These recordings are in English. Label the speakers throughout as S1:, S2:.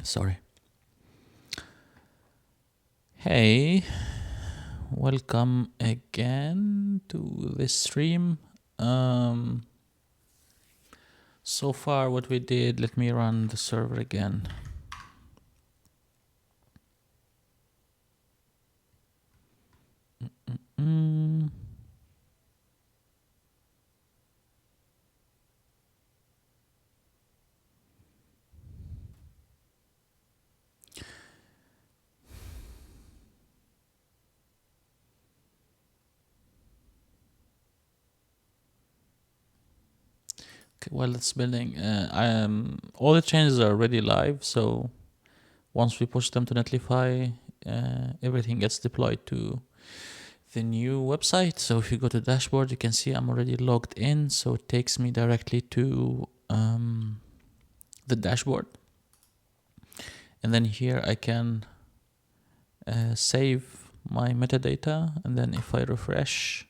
S1: Sorry. Hey, welcome again to this stream. So far what we did, let me run the server again. Okay, while it's building, all the changes are already live, so once we push them to Netlify, everything gets deployed to the new website. So if you go to dashboard, you can see I'm already logged in, so it takes me directly to the dashboard. And then here I can save my metadata, and then if I refresh,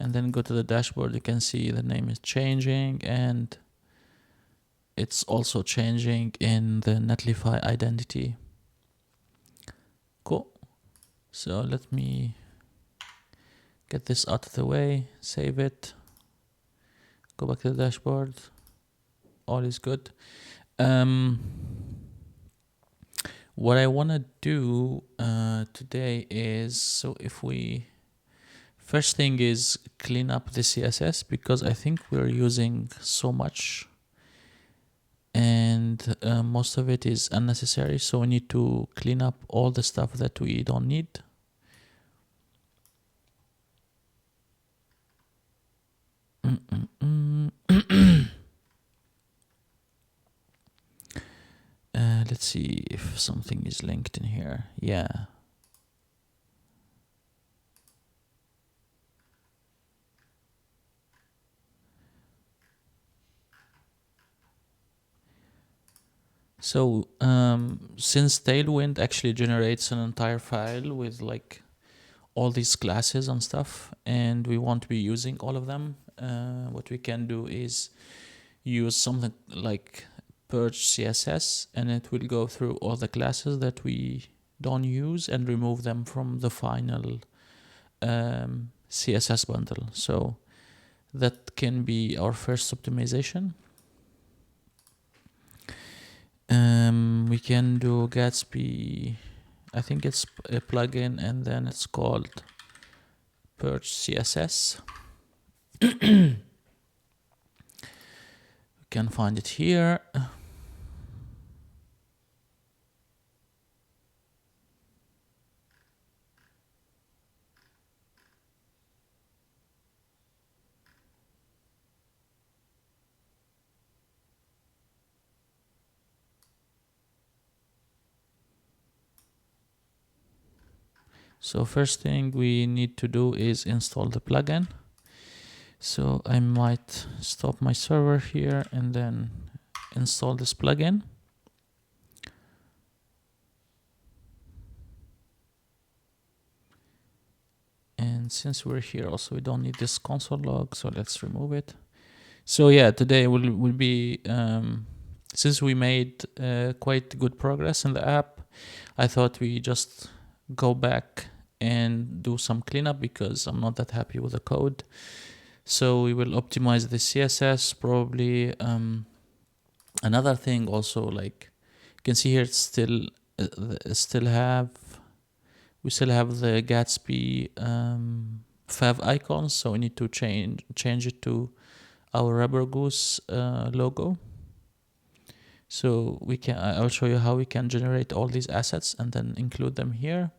S1: and then go to the dashboard, you can see the name is changing, and it's also changing in the Netlify identity. Cool. So let me get this out of the way, save it, go back to the dashboard. All is good. What I want to do today is, so if we, first thing is clean up the CSS, because I think we're using so much and most of it is unnecessary. So we need to clean up all the stuff that we don't need. Let's see if something is linked in here. Yeah. So since Tailwind actually generates an entire file with like all these classes and stuff, and we won't be using all of them, what we can do is use something like purgecss, and it will go through all the classes that we don't use and remove them from the final CSS bundle. So that can be our first optimization. We can do Gatsby, I think it's a plugin, and then it's called purgecss. We can find it here. So first thing we need to do is install the plugin. So I might stop my server here and then install this plugin. And since we're here also, we don't need this console log, so let's remove it. So yeah, today will be, since we made quite good progress in the app, I thought we just go back and do some cleanup because I'm not that happy with the code. So we will optimize the CSS probably. Another thing also, like you can see here, it's still we still have the Gatsby fav icons, so we need to change it to our rubber goose logo. So we can, I'll show you how we can generate all these assets and then include them here.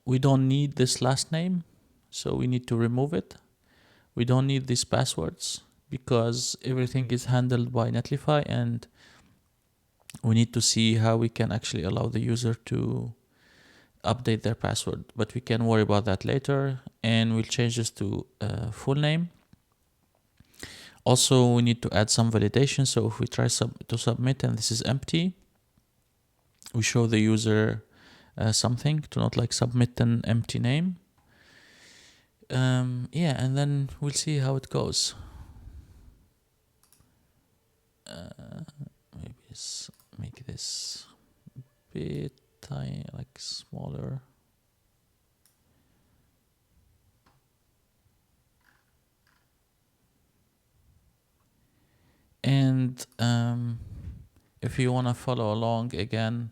S1: We don't need this last name, so we need to remove it. We don't need these passwords because everything is handled by Netlify, and we need to see how we can actually allow the user to update their password, but we can worry about that later. And we'll change this to full name. Also, we need to add some validation. So if we try to submit and this is empty, we show the user something to not like submit an empty name. Yeah, and then we'll see how it goes. Maybe make this a bit tiny, like smaller. And if you want to follow along again,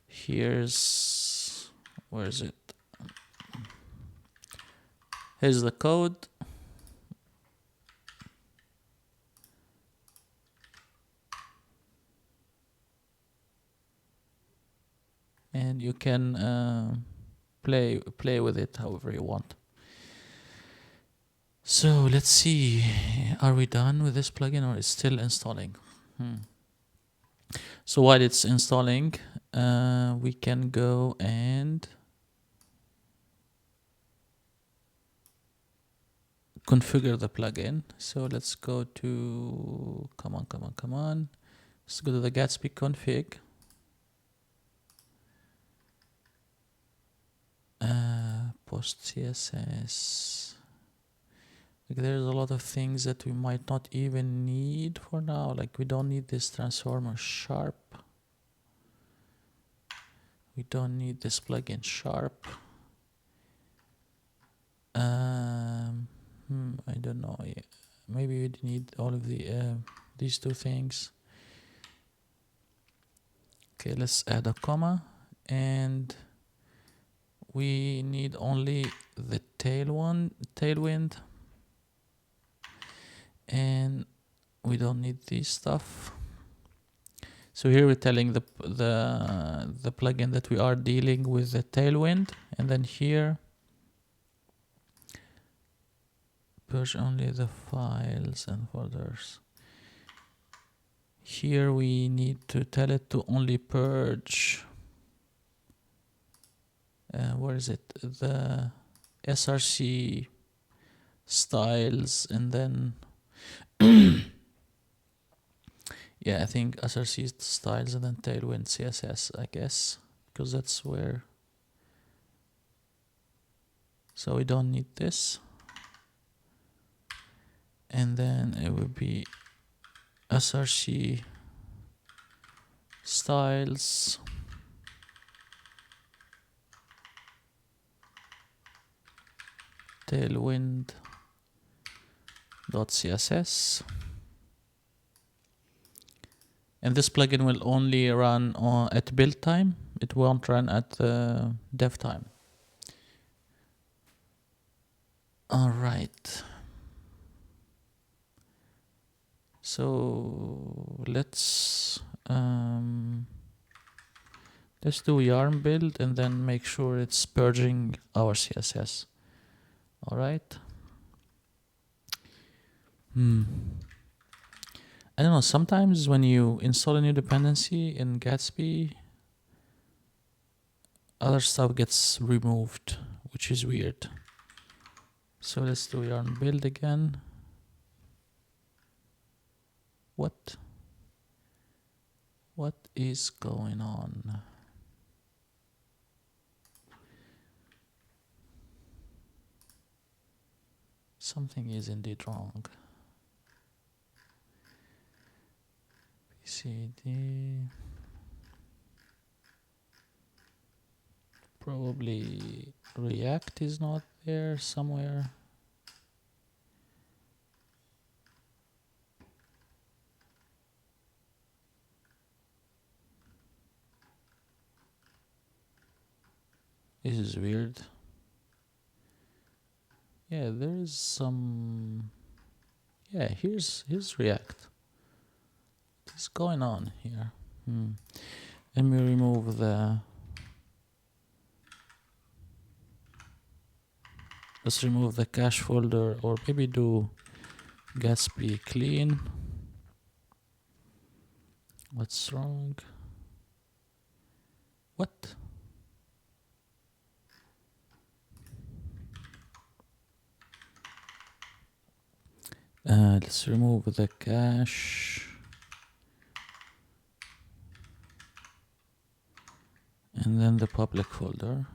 S1: here's, where is it? Here's the code. And you can play with it however you want. So let's see, are we done with this plugin or it's still installing? So while it's installing, we can go and configure the plugin. So let's go to, come on. Let's go to the Gatsby config. Post CSS. Like there's a lot of things that we might not even need for now. Like we don't need this transformer sharp. We don't need this plugin sharp. I don't know. Maybe we need all of the these two things. Okay, let's add a comma, and we need only the tailwind, and we don't need this stuff. So here we're telling the plugin that we are dealing with the tailwind, and then here purge only the files and folders. Here we need to tell it to only purge, where is it? The src styles, and then yeah, I think src styles and then tailwind css, I guess, because that's where. So we don't need this, and then it would be src styles tailwind.css, and this plugin will only run at build time. It won't run at dev time. All right. So let's do yarn build and then make sure it's purging our CSS. All right. I don't know, sometimes when you install a new dependency in Gatsby, other stuff gets removed, which is weird. So let's do yarn build again. What is going on? Something is indeed wrong. BCD. Probably React is not there somewhere. This is weird. Yeah, there is some. Yeah, here's React. What's going on here? Let me remove the. Let's remove the cache folder, or maybe do Gatsby clean. What's wrong? What? Let's remove the cache. And then the public folder.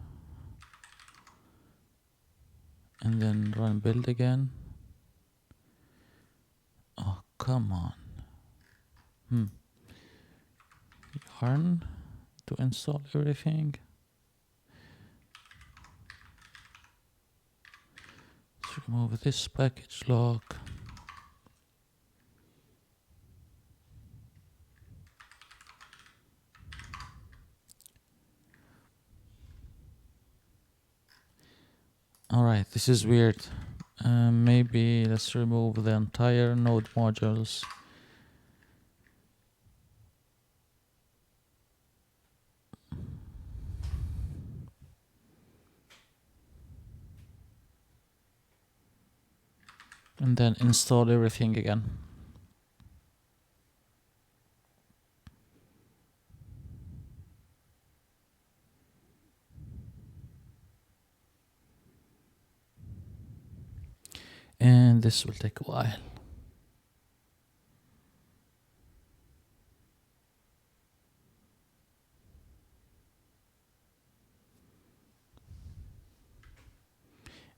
S1: and then run build again. Oh, come on. Yarn to install everything. Let's remove this package log. Alright, this is weird. Maybe let's remove the entire node modules. And then install everything again. And this will take a while.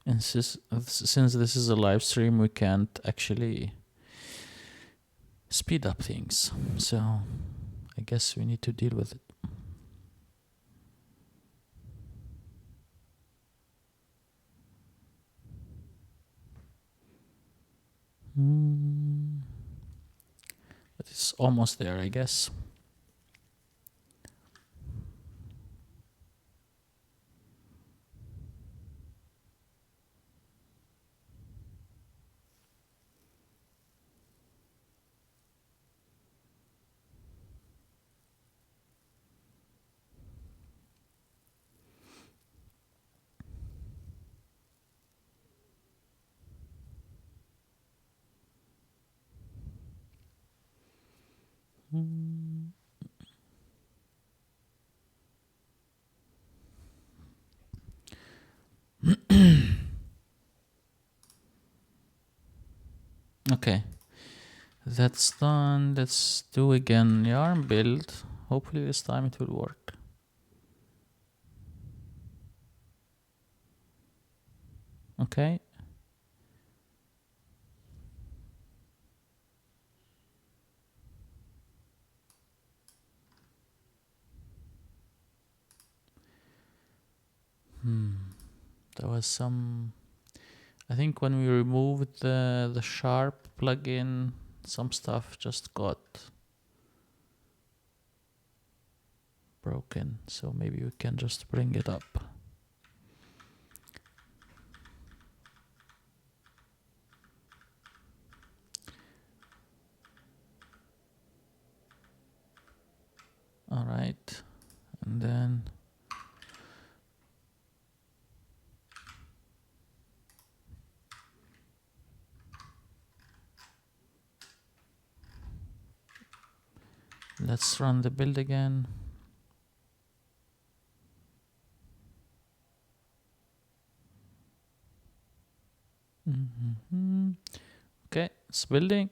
S1: And since this is a live stream, we can't actually speed up things. So I guess we need to deal with it. But it's almost there, I guess. Okay, that's done. Let's do again yarn build. Hopefully this time it will work. Okay. There was some, I think when we removed the sharp plugin, some stuff just got broken. So maybe we can just bring it up. All right, and then let's run the build again. Okay, it's building.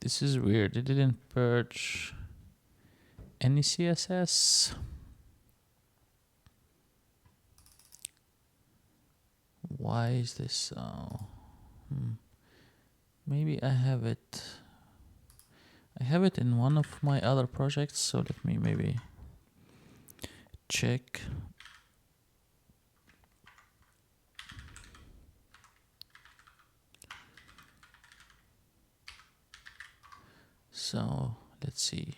S1: This is weird. It didn't purge any CSS. Why is this so? Maybe I have it. I have it in one of my other projects, so let me maybe check. So let's see.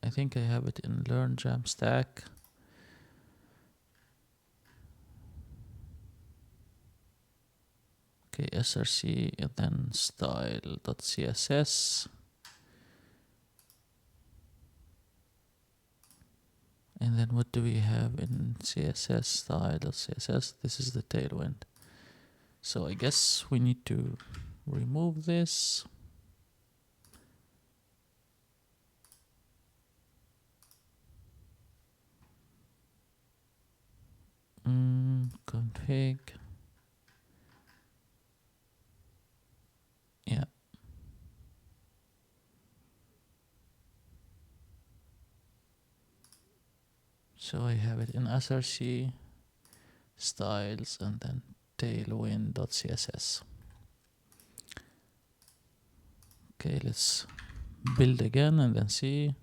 S1: I think I have it in Learn JAMstack. Okay, src and then style.css. And then what do we have in CSS? Style.css. This is the tailwind. So I guess we need to remove this. Config. Yeah. So I have it in src, styles, and then tailwind.css. Okay, let's build again and then see.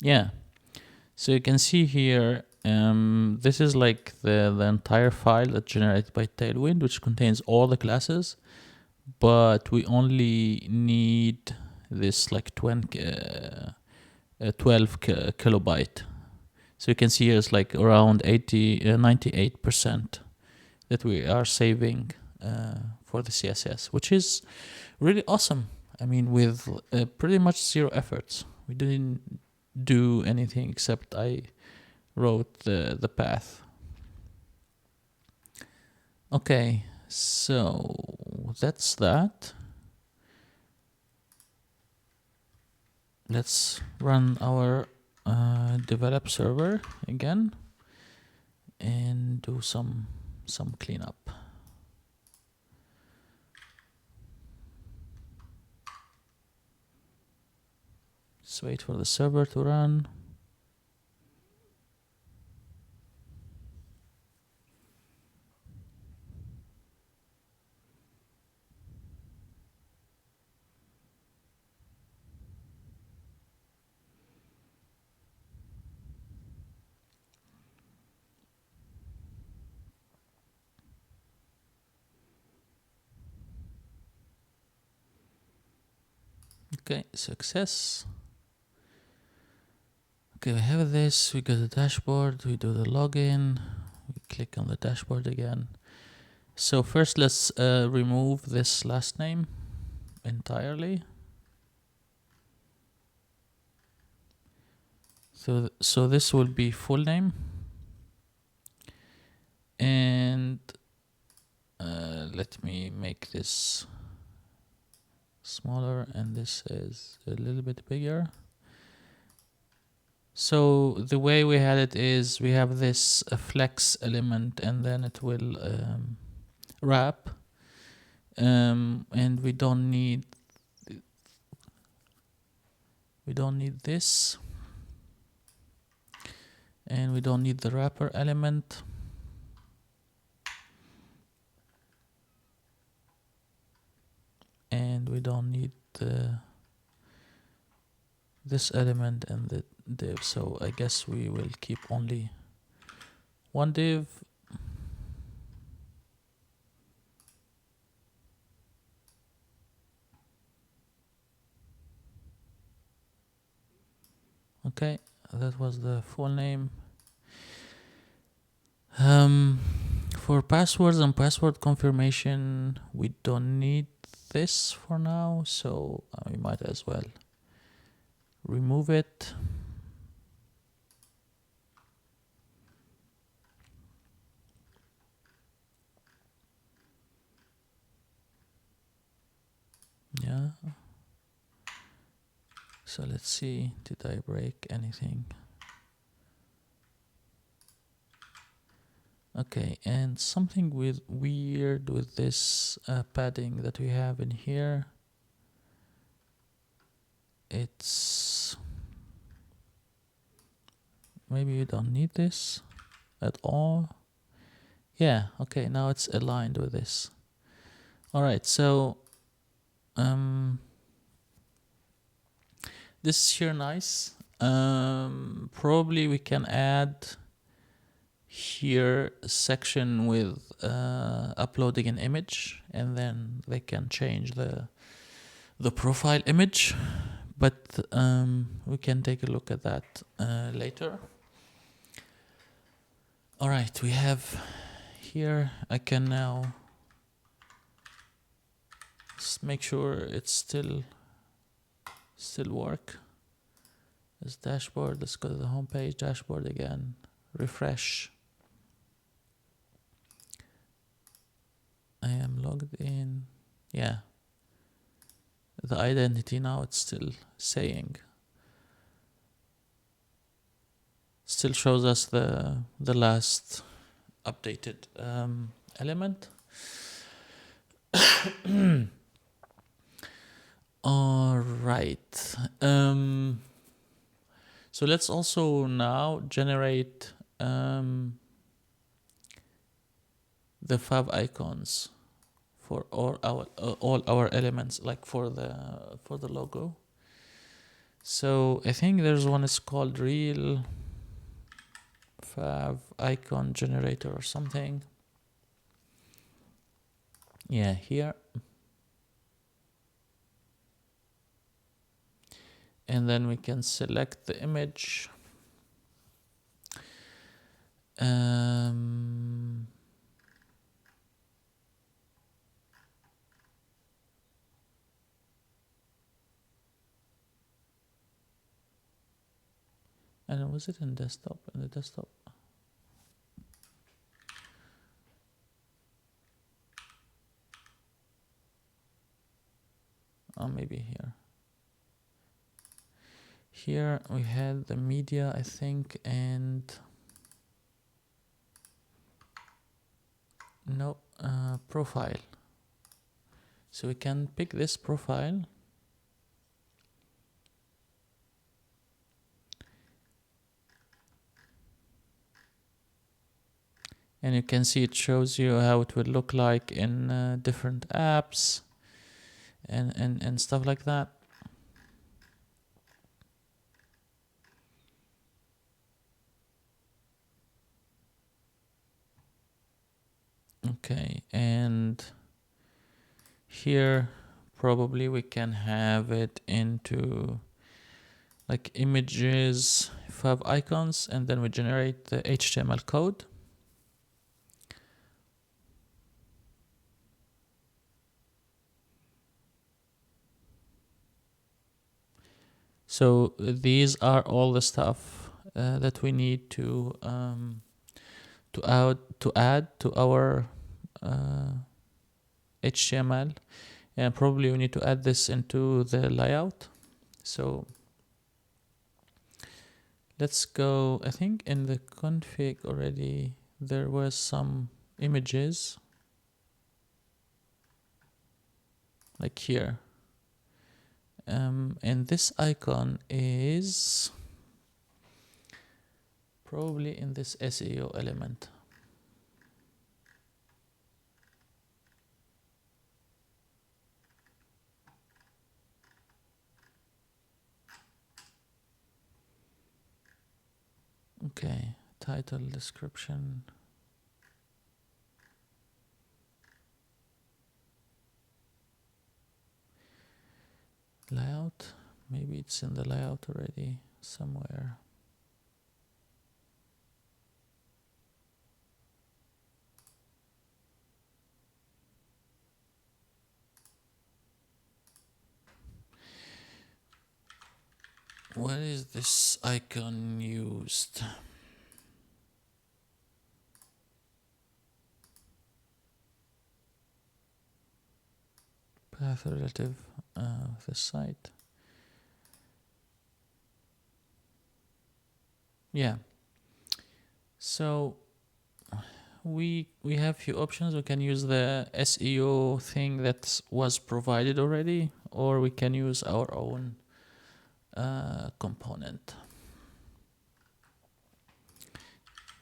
S1: Yeah. So you can see here, this is like the entire file that's generated by Tailwind, which contains all the classes, but we only need this like 12 kilobyte. So you can see here it's like around 98% that we are saving for the CSS, which is really awesome. I mean, with pretty much zero efforts. We didn't do anything except I wrote the path. Okay, so that's that. Let's run our develop server again and do some cleanup. Just wait for the server to run. Okay, success. Okay, we have this, we go to the dashboard, we do the login, we click on the dashboard again. So first let's remove this last name entirely. So this will be full name. And let me make this smaller and this is a little bit bigger. So the way we had it is we have this flex element and then it will wrap, and we don't need this, and we don't need the wrapper element. And we don't need this element and the div. So I guess we will keep only one div. Okay, that was the full name. For passwords and password confirmation, we don't need this for now, so we might as well remove it. Yeah. So let's see, did I break anything? Okay, and something weird with this padding that we have in here. It's maybe you don't need this at all. Yeah, okay, now it's aligned with this. All right, so this is here nice. Probably we can add here a section with uploading an image, and then they can change the profile image, but we can take a look at that later. All right, we have here, I can now make sure it's still work. This dashboard, let's go to the home page, dashboard again, refresh. I am logged in. Yeah. The identity now, it's still saying. Still shows us the last updated element. All right. So let's also now generate the fav icons for all our elements, like for the logo. So I think there's one is called real fav icon generator or something. Yeah, here. And then we can select the image. And was it in desktop? In the desktop. Oh, maybe here. Here we had the media, I think, and no, profile. So we can pick this profile. And you can see it shows you how it would look like in different apps and stuff like that. Okay, and here probably we can have it into like images, fav icons, and then we generate the HTML code. So these are all the stuff that we need to add to our HTML, and probably we need to add this into the layout. So let's go. I think in the config already there was some images like here. And this icon is probably in this SEO element. Okay, title, description. Layout, maybe it's in the layout already somewhere. Where is this icon used? Path relative of the site. Yeah. So we have few options. We can use the SEO thing that was provided already, or we can use our own component.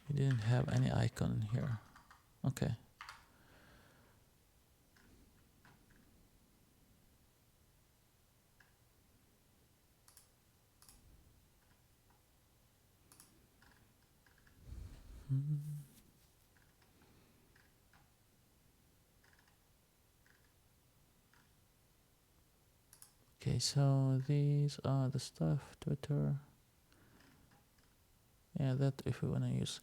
S1: We didn't have any icon here. Okay. Okay, so these are the stuff, Twitter. Yeah, that if we want to use.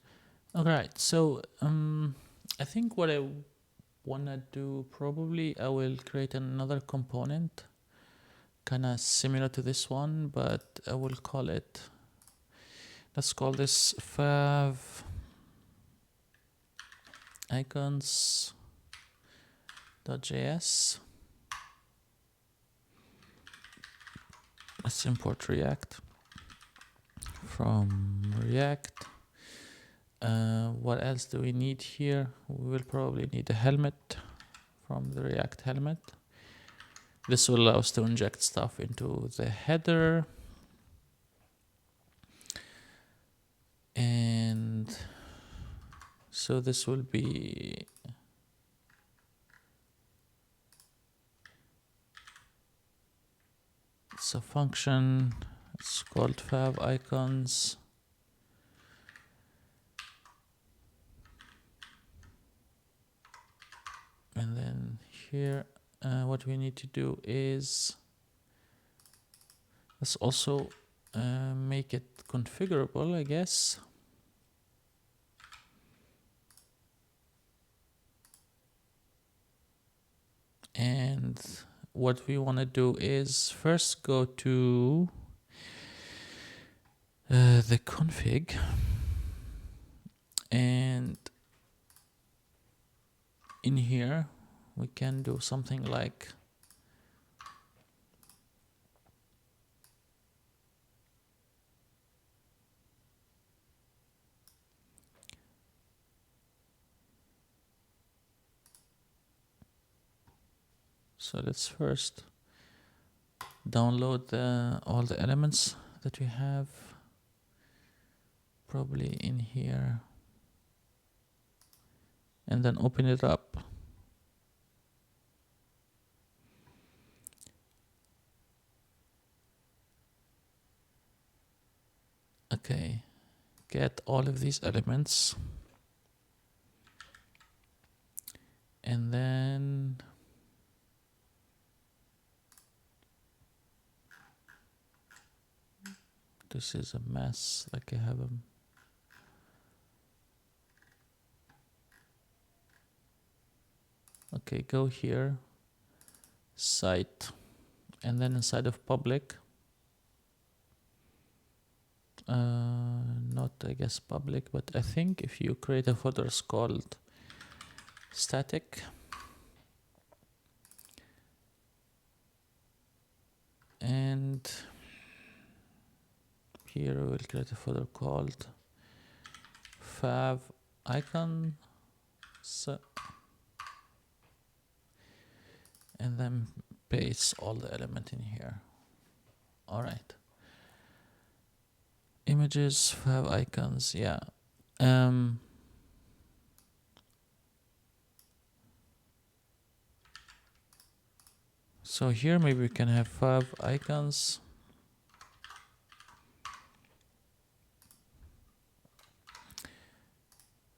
S1: Alright, so I think what I wanna do, probably I will create another component kind of similar to this one, but I will call it, let's call this fav icons.js. Let's import React from React. What else do we need here? We will probably need a helmet from the React helmet. This will allow us to inject stuff into the header. And so this will be it's a function. It's called fav icons. And then here, what we need to do is let's also make it configurable, I guess. And what we want to do is first go to the config, and in here we can do something like so let's first download all the elements that we have, probably in here, and then open it up. Okay, get all of these elements, and then this is a mess, like I have them. Okay, go here, site, and then inside of public, not I guess public, but I think if you create a folder it's called static, and here we'll create a folder called fav icon, and then paste all the element in here. All right, images, fav icons, yeah. So here maybe we can have fav icons,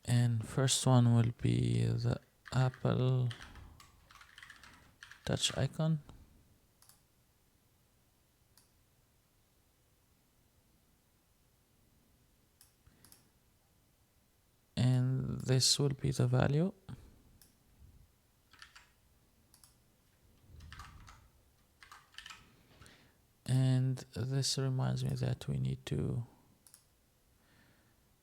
S1: and first one will be the Apple touch icon, and this will be the value. And this reminds me that we need to,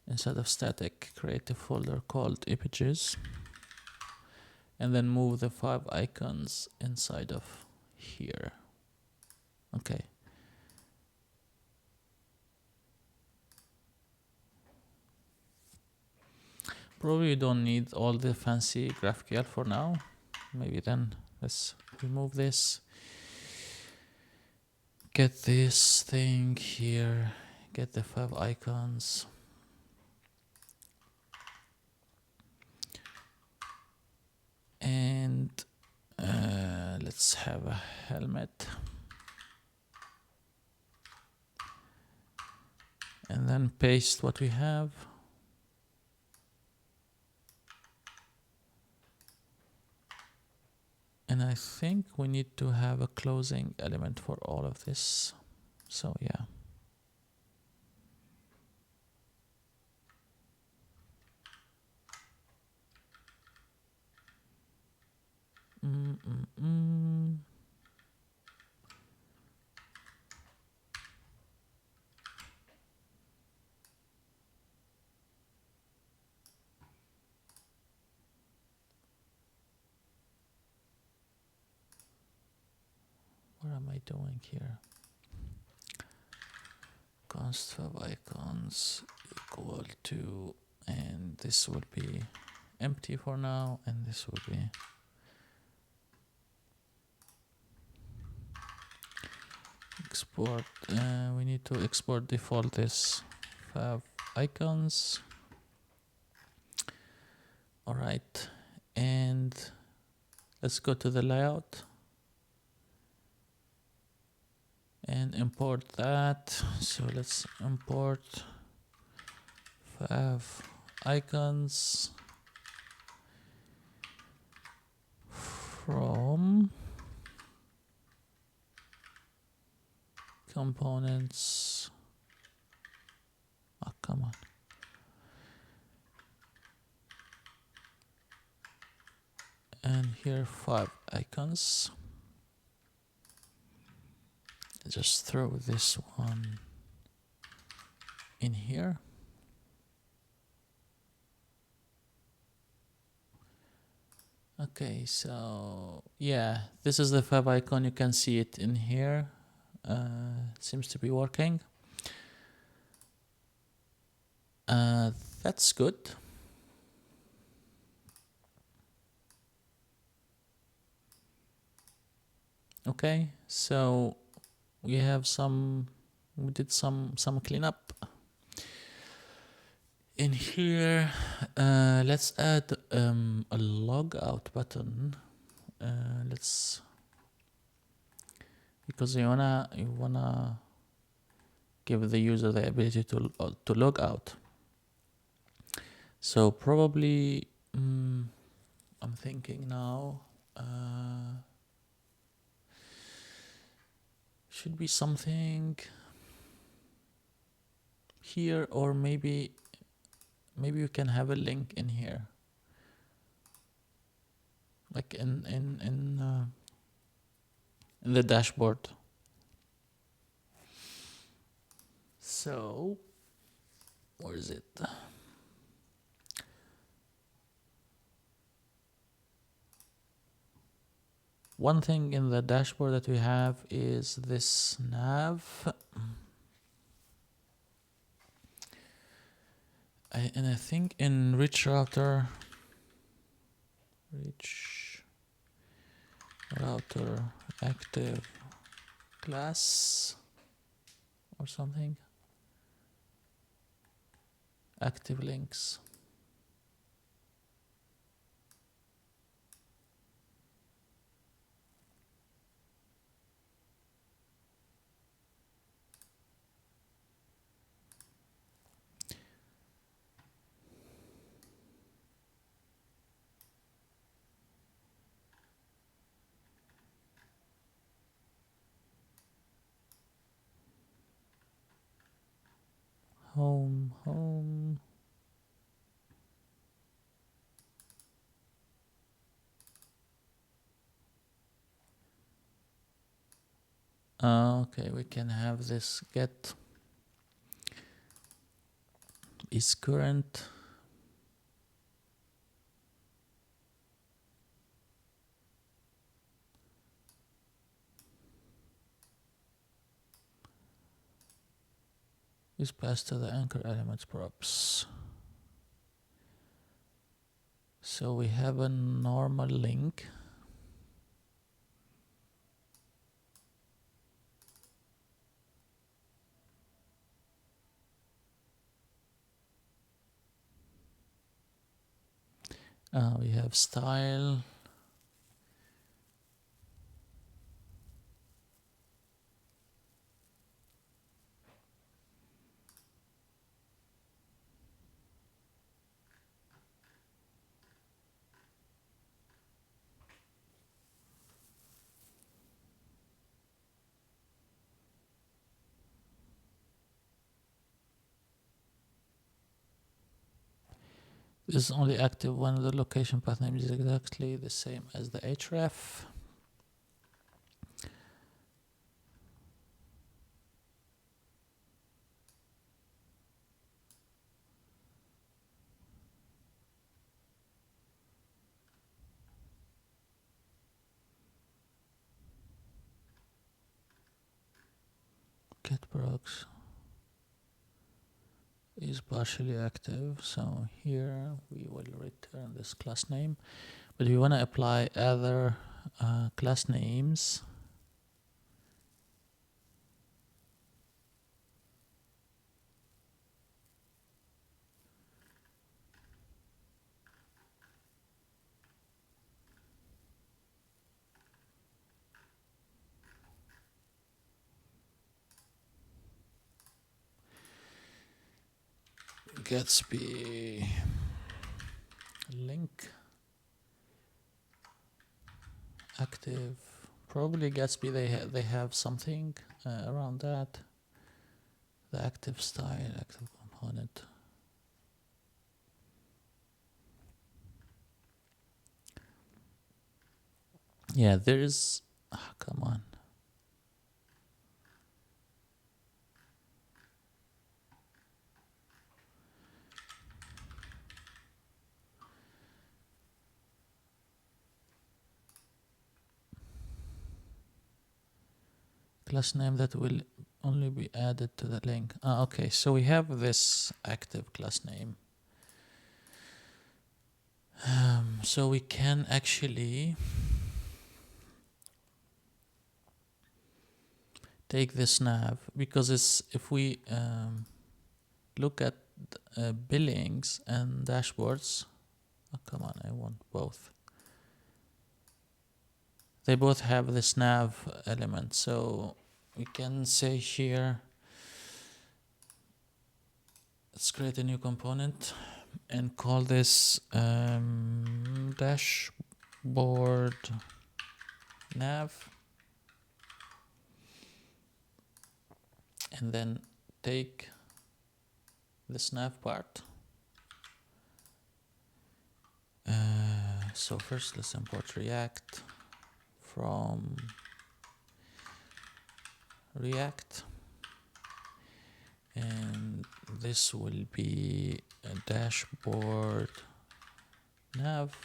S1: instead of static, create a folder called images, and then move the fav icons inside of here. Okay. Probably you don't need all the fancy GraphQL for now. Maybe then let's remove this. Get this thing here, get the fav icons. And let's have a helmet. And then paste what we have. And I think we need to have a closing element for all of this. So yeah. What am I doing here? Const of icons equal to, and this will be empty for now, and this will be export. We need to export default this fav icons. All right, and let's go to the layout and import that. So let's import fav icons from components. Oh, come on. And here 5 icons. Just throw this one in here. Okay, so yeah, this is the fav icon. You can see it in here. Seems to be working. That's good. Okay, so we did some cleanup in here. Let's add a logout button. Because you wanna give the user the ability to log out. So probably I'm thinking now should be something here, or maybe you can have a link in here, like in the dashboard. So where is it? One thing in the dashboard that we have is this nav. And I think in rich router active class or something, active links. Home. Okay, we can have this get is current. Is passed to the anchor elements props. So we have a normal link. We have style. is only active when the location path name is exactly the same as the href. Getprox is partially active, so here we will return this class name. But we want to apply other class names. Gatsby link active. Probably Gatsby they have something around that. The active style, active component. Yeah, there is. Come on. Class name that will only be added to the link. Okay, so we have this active class name. So we can actually take this nav, because it's, if we look at billings and dashboards, come on, I want both. They both have this nav element, so we can say here, let's create a new component and call this dashboard nav, and then take this nav part. So first let's import React from React, and this will be a dashboard nav,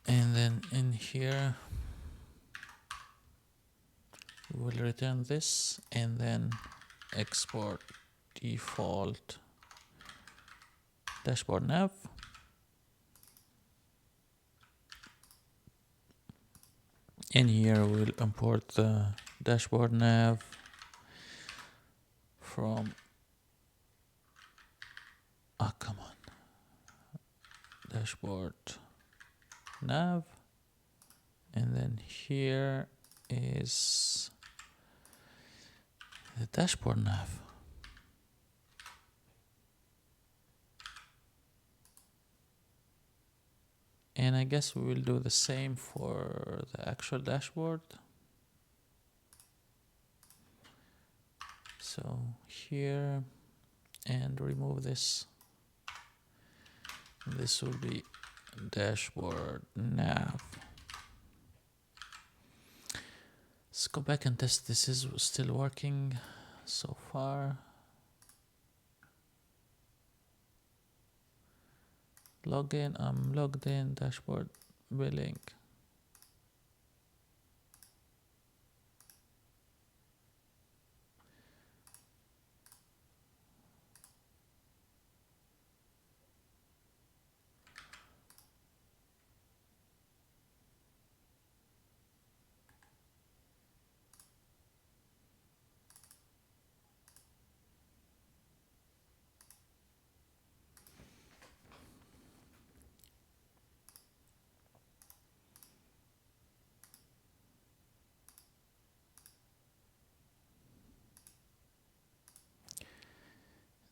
S1: and then in here we will return this and then export default dashboard nav. In here we'll import the dashboard nav from, come on, dashboard nav, and then here is the dashboard nav. And I guess we will do the same for the actual dashboard. So here, and remove this. This will be dashboard nav. Let's go back and test this is still working so far. Login, I'm logged in, dashboard billing.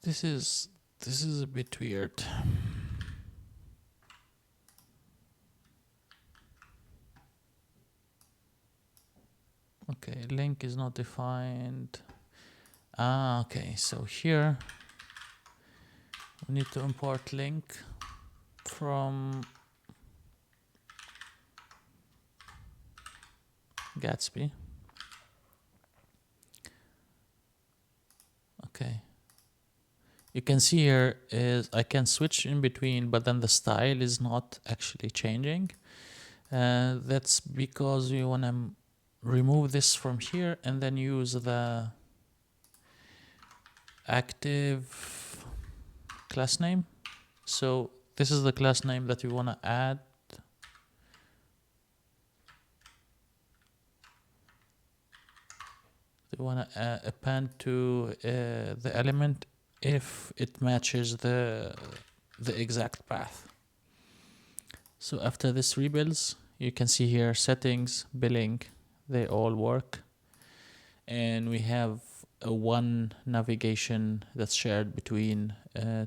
S1: This is a bit weird. Okay, link is not defined. Okay, so here we need to import link from Gatsby. Okay. You can see here is I can switch in between, but then the style is not actually changing. That's because we want to remove this from here and then use the active class name. So this is the class name that we want to add. We want to append to the element if it matches the exact path. So after this rebuilds, you can see here settings, billing, they all work. And we have a one navigation that's shared between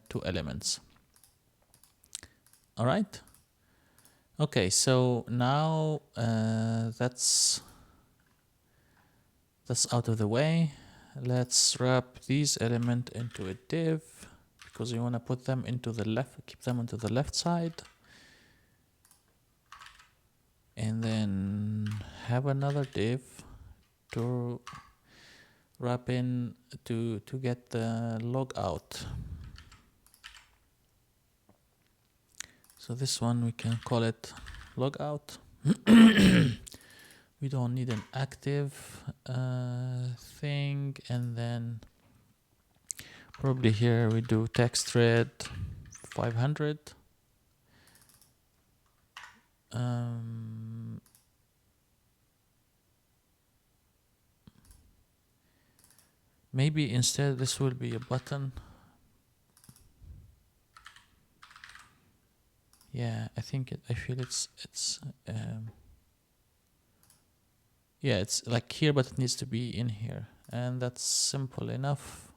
S1: two elements. All right. Okay, so now that's out of the way. Let's wrap these elements into a div because we want to put them into the left, keep them onto the left side. And then have another div to wrap in to get the logout. So this one we can call it logout. We don't need an active thing, and then probably here we do text thread 500. Maybe instead this will be a button. Yeah, I think I feel it's yeah, it's like here, but it needs to be in here, and that's simple enough.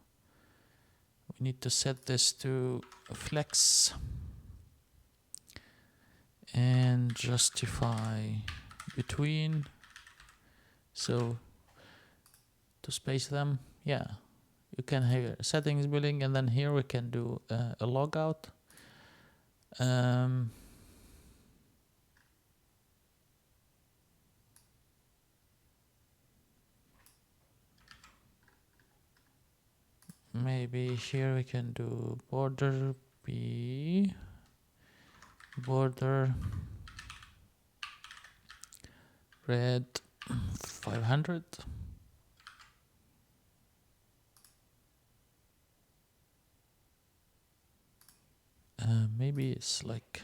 S1: We need to set this to flex and justify between. So to space them, yeah, you can have settings billing, and then here we can do a logout. Maybe here we can do border b border red 500. Maybe it's like,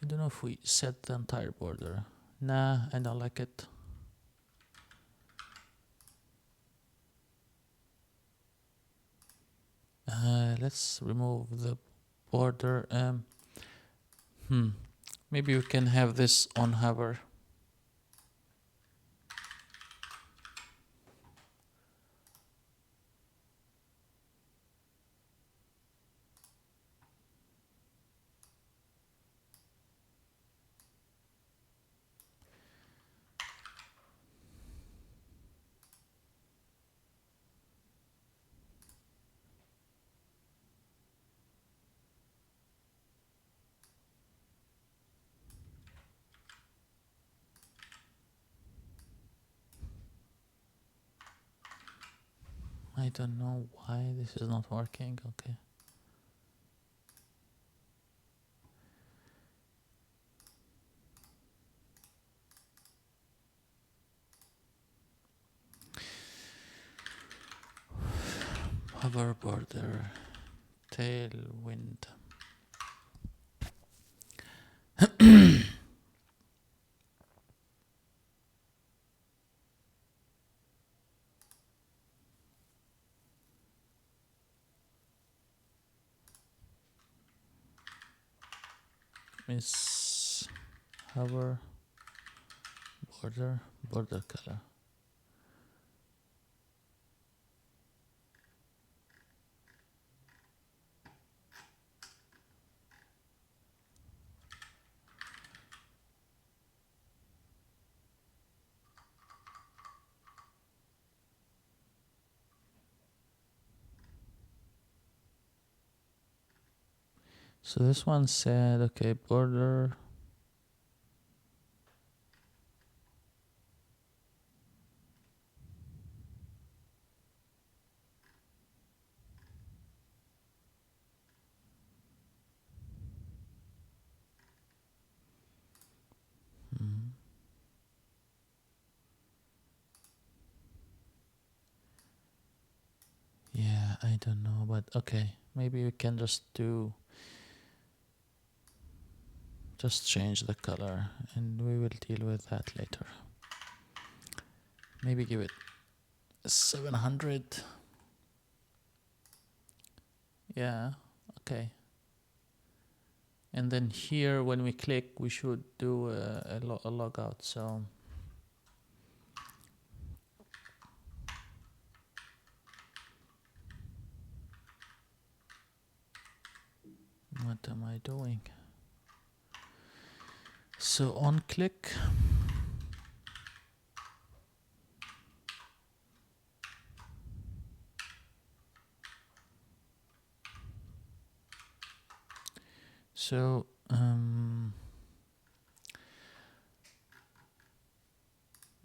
S1: I don't know if we set the entire border. Nah, I don't like it. Let's remove the border. Maybe we can have this on hover. I don't know why this is not working. Okay. Hover border, tailwind. Is hover border color. So this one said, okay, border. Yeah, I don't know, but okay, maybe we can just change the color and we will deal with that later. Maybe give it 700. Yeah, okay. And then here when we click we should do a logout. So what am I doing? So on click, so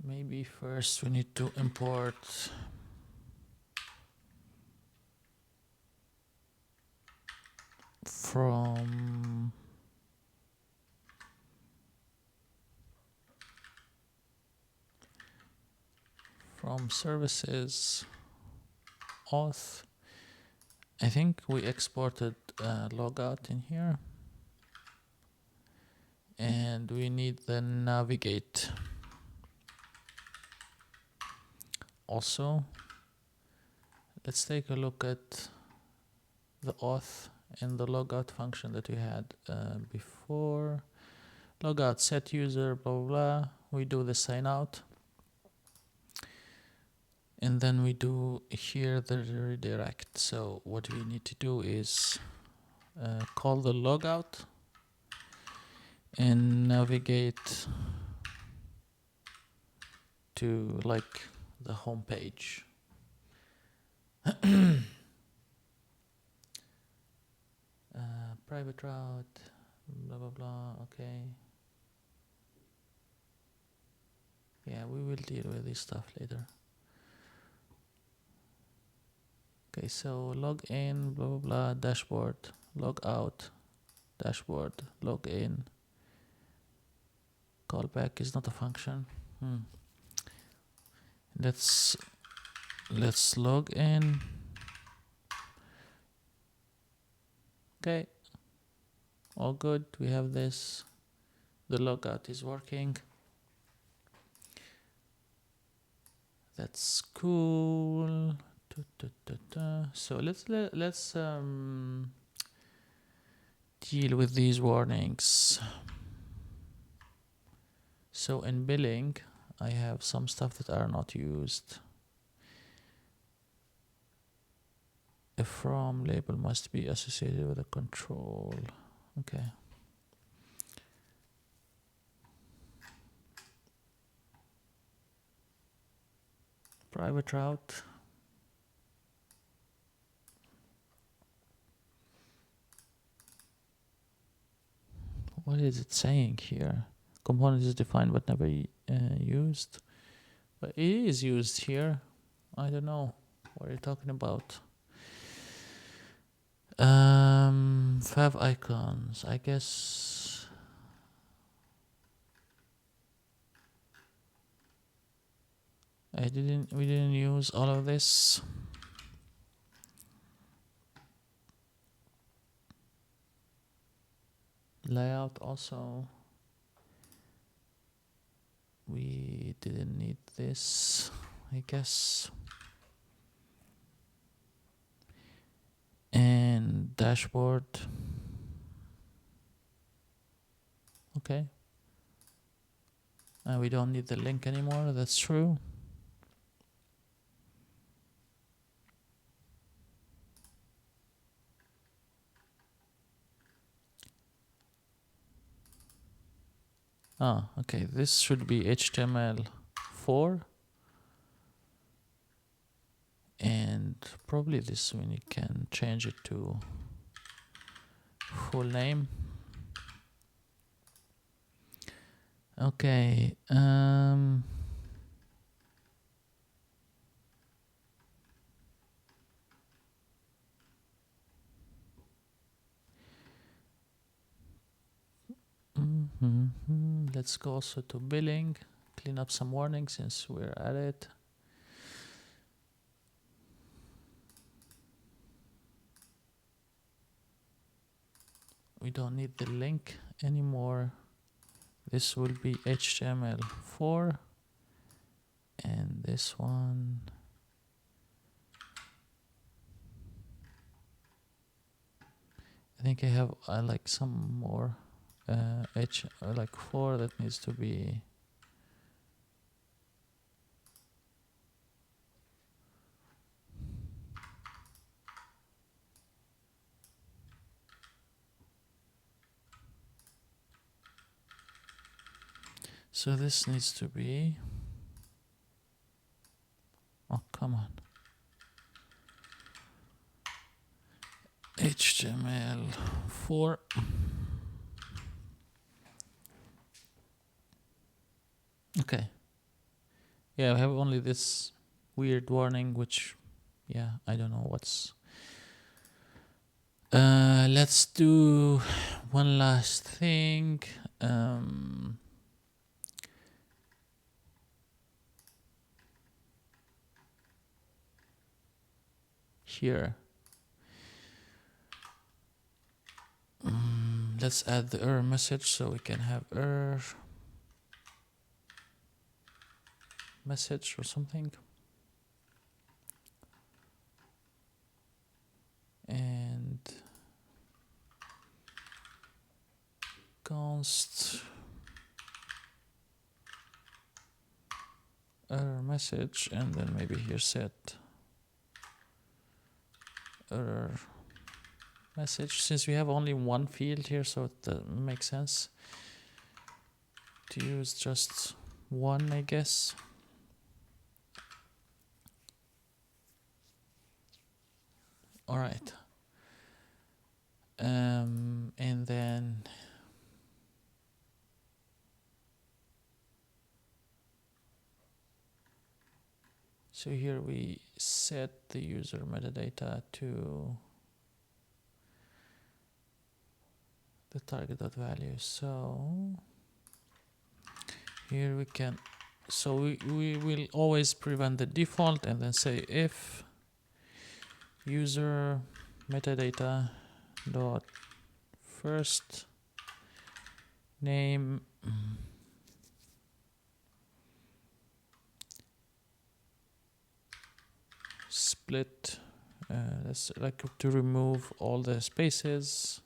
S1: maybe first we need to import from services auth. I think we exported logout in here, and we need the navigate also. Let's take a look at the auth and the logout function that we had before. Logout set user, blah, blah, blah. We do the sign out. And then we do here the redirect. So what we need to do is call the logout and navigate to like the home page. Private route, blah, blah, blah. Okay. Yeah, we will deal with this stuff later. Okay, so log in, blah, blah, blah, dashboard, log out, dashboard, log in. Callback is not a function. Let's log in. Okay, all good. We have this. The logout is working. That's cool. So let's deal with these warnings. So in billing, I have some stuff that are not used. A from label must be associated with a control. Okay. Private route. What is it saying here? Component is defined but never used. But it is used here. I don't know what you're talking about. Fav icons. I guess we didn't use all of this. Layout also. We didn't need this, I guess. And dashboard. Okay. And we don't need the link anymore, that's true. Okay, this should be HTML4. And probably this one you can change it to full name. Okay. Let's go also to billing, clean up some warnings since we're at it. We don't need the link anymore. This will be HTML4, and this one, I think I have like some more like 4 that needs to be. So this needs to be, oh come on, HTML4. Okay. Yeah, I have only this weird warning, which, yeah, I don't know what's. Let's do one last thing. Here. Let's add the error message so we can have error message or something. And const error message, and then maybe here set error message, since we have only one field here, so it makes sense to use just one, I guess. All right. And then so here we set the user metadata to the target.value. So here we can, so we will always prevent the default and then say if user metadata dot first name split, that's like to remove all the spaces.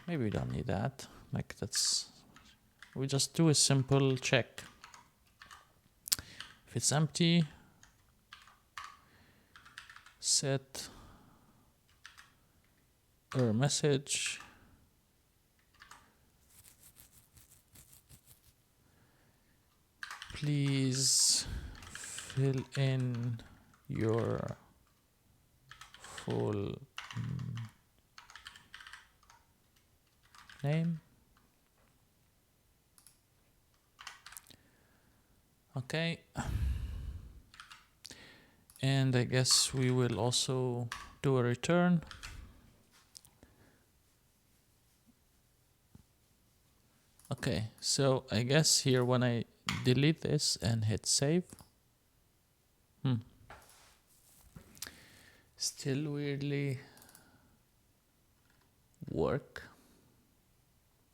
S1: Maybe we don't need that, like that's, we just do a simple check. If it's empty, set error message, please fill in your full name. Okay. And I guess we will also do a return. Okay, so I guess here when I delete this and hit save, still weirdly work,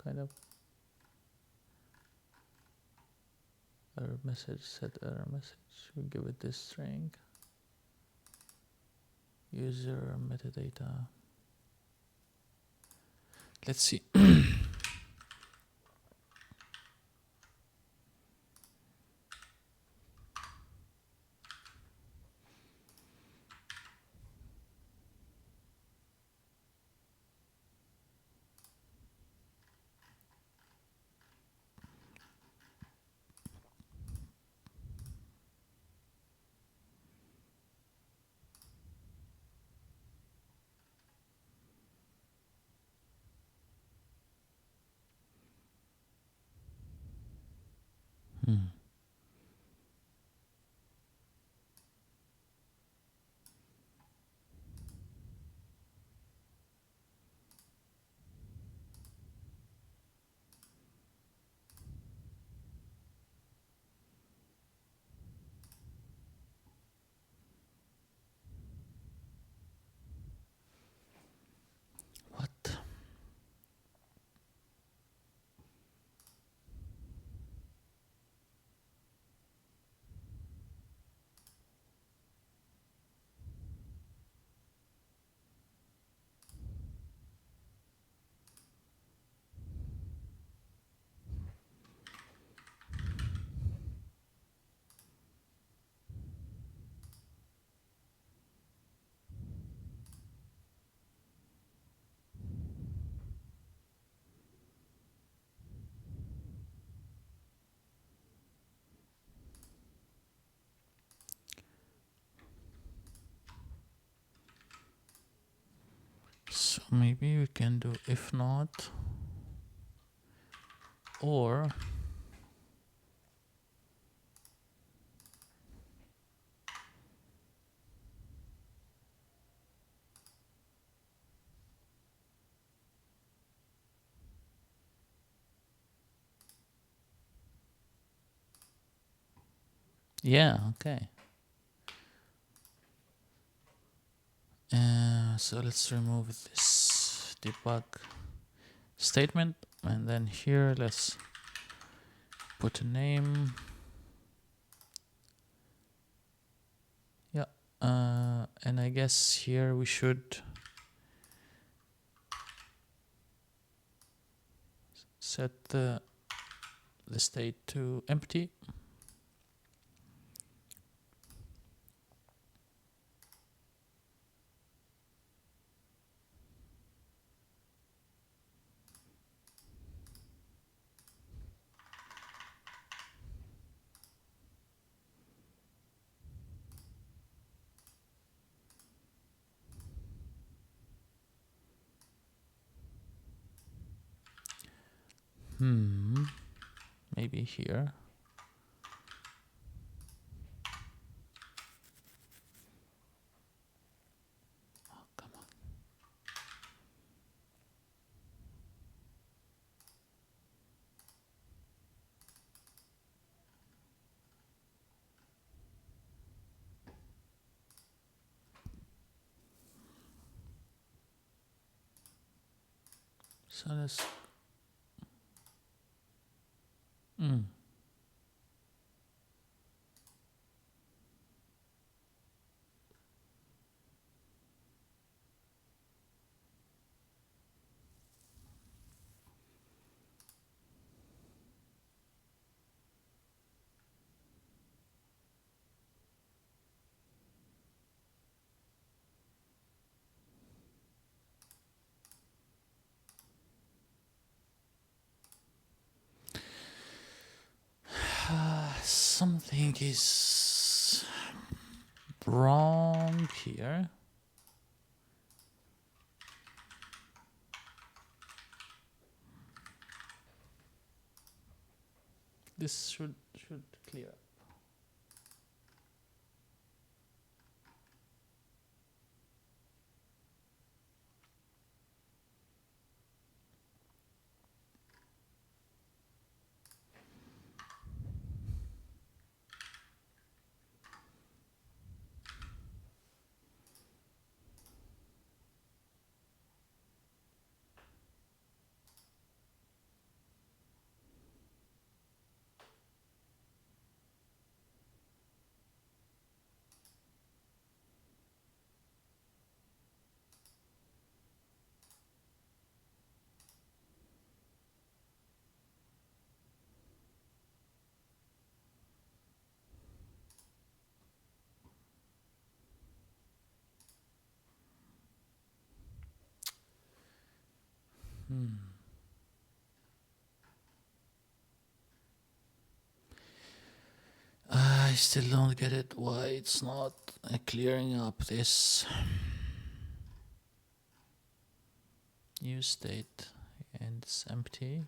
S1: kind of. Error message, set error message, we give it this string, user metadata. Let's see. What? So maybe we can do if not, or yeah, okay. So let's remove this debug statement, and then here let's put a name. Yeah, and I guess here we should set the state to empty. Maybe here. Oh, come on. So let's something is wrong here. This should clear up. I still don't get it why it's not clearing up this new state, and it's empty.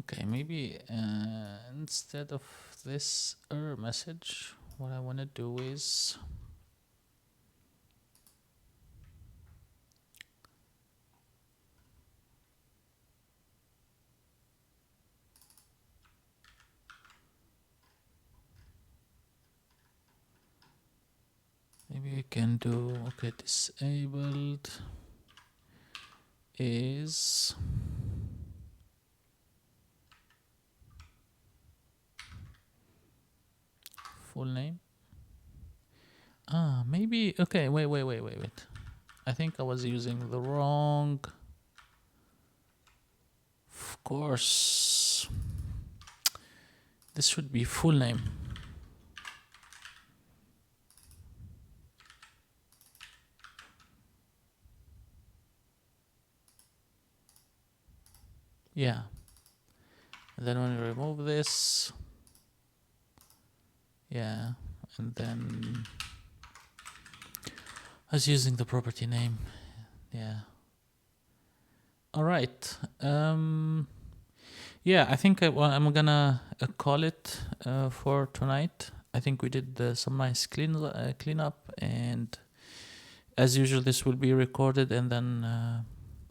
S1: Okay, maybe instead of this error message, what I want to do is maybe we can do, okay, disabled is full name. Maybe, okay, wait. I think I was using the wrong, of course. This should be full name. Yeah. And then when we remove this, yeah, and then I was using the property name. Yeah. All right. Yeah, I think I'm gonna call it for tonight. I think we did some nice cleanup, and as usual, this will be recorded and then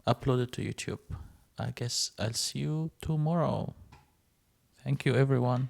S1: uploaded to YouTube. I guess I'll see you tomorrow. Thank you, everyone.